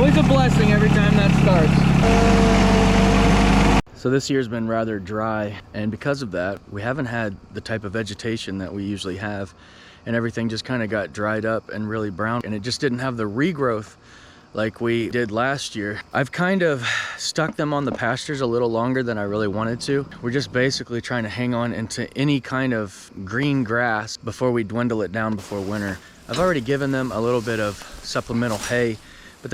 always a blessing every time that starts. So this year's been rather dry, and because of that, we haven't had the type of vegetation that we usually have, and everything just kind of got dried up and really brown, and it just didn't have the regrowth like we did last year. I've kind of stuck them on the pastures a little longer than I really wanted to. We're just basically trying to hang on into any kind of green grass before we dwindle it down before winter. I've already given them a little bit of supplemental hay, but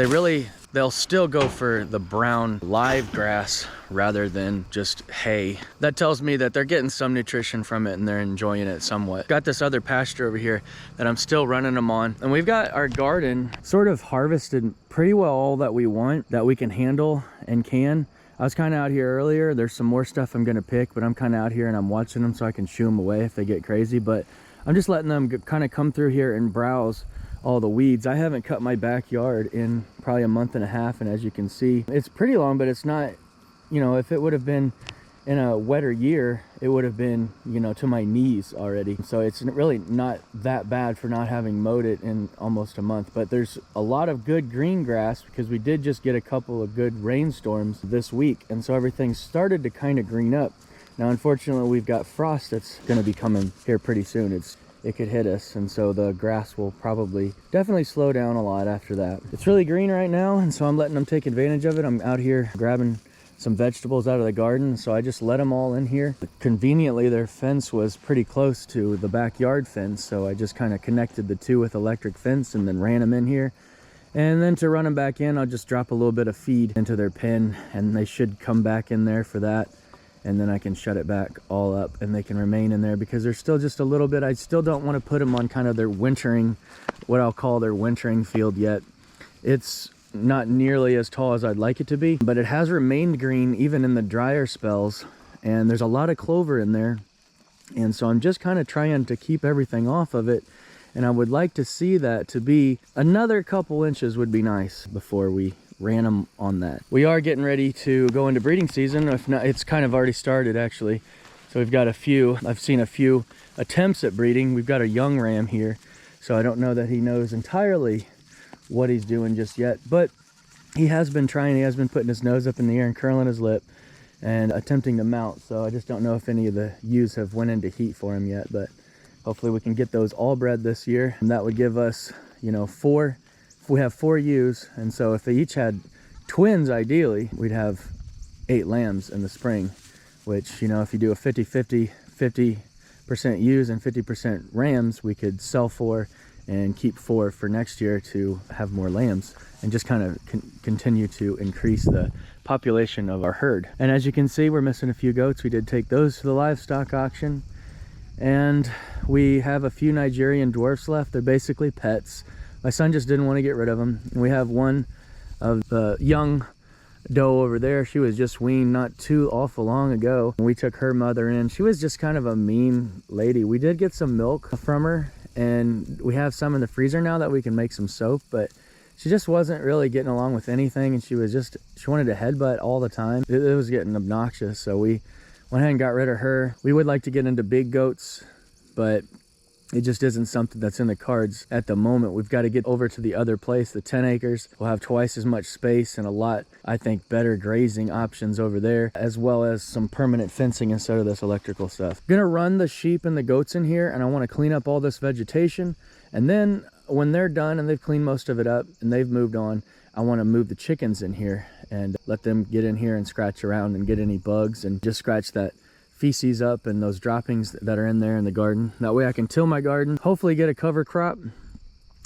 they'll still go for the brown live grass rather than just hay. That tells me that they're getting some nutrition from it and they're enjoying it somewhat. Got this other pasture over here that I'm still running them on, and we've got our garden sort of harvested pretty well all that we want, that we can handle and can. I was kind of out here earlier. There's some more stuff I'm gonna pick, but I'm kind of out here and I'm watching them so I can shoo them away if they get crazy. But I'm just letting them kind of come through here and browse all the weeds. I haven't cut my backyard in probably a month and a half, and as you can see, it's pretty long, but it's not, you know, if it would have been in a wetter year, it would have been, you know, to my knees already. So it's really not that bad for not having mowed it in almost a month. But there's a lot of good green grass because we did just get a couple of good rainstorms this week, and so everything started to kind of green up. Now unfortunately we've got frost that's going to be coming here pretty soon. It could hit us, and so the grass will definitely slow down a lot after that. It's really green right now, and so I'm letting them take advantage of it. I'm out here grabbing some vegetables out of the garden, so I just let them all in here. Conveniently, their fence was pretty close to the backyard fence, so I just kind of connected the two with electric fence and then ran them in here. And then to run them back in, I'll just drop a little bit of feed into their pen, and they should come back in there for that. And then I can shut it back all up and they can remain in there because there's still just a little bit. I still don't want to put them on kind of their wintering, what I'll call their wintering field yet. It's not nearly as tall as I'd like it to be, but it has remained green even in the drier spells, and there's a lot of clover in there. And so I'm just kind of trying to keep everything off of it, and I would like to see that to be another couple inches would be nice before we ran them on that. We are getting ready to go into breeding season. If not, it's kind of already started actually. So we've got I've seen a few attempts at breeding. We've got a young ram here, so I don't know that he knows entirely what he's doing just yet, but he has been trying. He has been putting his nose up in the air and curling his lip and attempting to mount. So I just don't know if any of the ewes have went into heat for him yet, but hopefully we can get those all bred this year, and that would give us, you know, we have 4 ewes, and so if they each had twins, ideally we'd have 8 lambs in the spring, which, you know, if you do a 50-50 50% ewes and 50% rams, we could sell 4 and keep 4 for next year to have more lambs and just kind of continue to increase the population of our herd. And as you can see, we're missing a few goats. We did take those to the livestock auction, and we have a few Nigerian dwarfs left. They're basically pets. My son just didn't want to get rid of them. We have one of the young doe over there. She was just weaned not too awful long ago. We took her mother in. She was just kind of a mean lady. We did get some milk from her, and we have some in the freezer now that we can make some soap, but she just wasn't really getting along with anything, and she wanted to headbutt all the time. It was getting obnoxious, so we went ahead and got rid of her. We would like to get into big goats, but it just isn't something that's in the cards at the moment. We've got to get over to the other place, the 10 acres. We'll have twice as much space and a lot, I think, better grazing options over there, as well as some permanent fencing instead of this electrical stuff. I'm gonna run the sheep and the goats in here, and I want to clean up all this vegetation, and then when they're done and they've cleaned most of it up and they've moved on, I want to move the chickens in here and let them get in here and scratch around and get any bugs and just scratch that feces up and those droppings that are in there in the garden. That way I can till my garden, hopefully get a cover crop,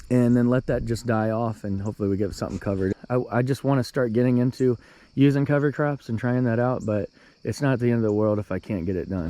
and then let that just die off, and hopefully we get something covered. I just want to start getting into using cover crops and trying that out, but it's not the end of the world if I can't get it done.